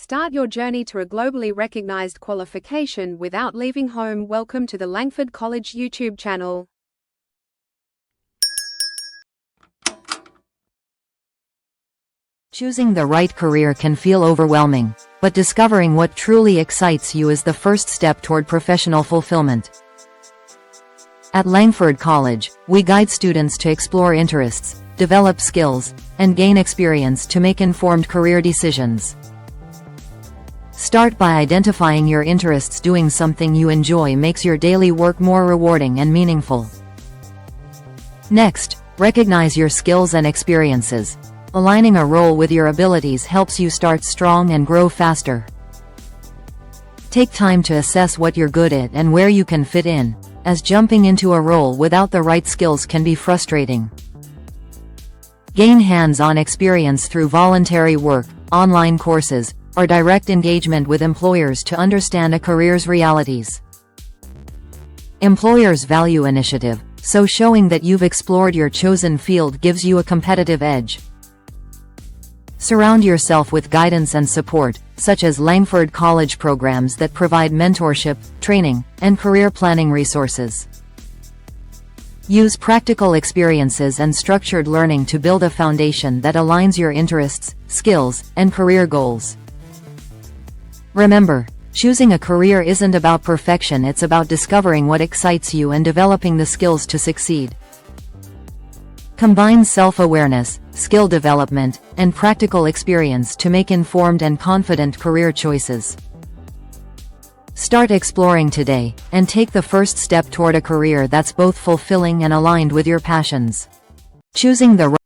Start your journey to a globally recognized qualification without leaving home. Welcome to the Langford College YouTube channel. Choosing the right career can feel overwhelming, but discovering what truly excites you is the first step toward professional fulfillment. At Langford College, we guide students to explore interests, develop skills, and gain experience to make informed career decisions. Start by identifying your interests. Doing something you enjoy makes your daily work more rewarding and meaningful. Next, recognize your skills and experiences. Aligning a role with your abilities helps you start strong and grow faster. Take time to assess what you're good at and where you can fit in, as jumping into a role without the right skills can be frustrating. Gain hands-on experience through voluntary work, online courses, or direct engagement with employers to understand a career's realities. Employers value initiative, so showing that you've explored your chosen field gives you a competitive edge. Surround yourself with guidance and support, such as Langford College programs that provide mentorship, training, and career planning resources. Use practical experiences and structured learning to build a foundation that aligns your interests, skills, and career goals. Remember, choosing a career isn't about perfection, it's about discovering what excites you and developing the skills to succeed. Combine self-awareness, skill development, and practical experience to make informed and confident career choices. Start exploring today, and take the first step toward a career that's both fulfilling and aligned with your passions. Choosing the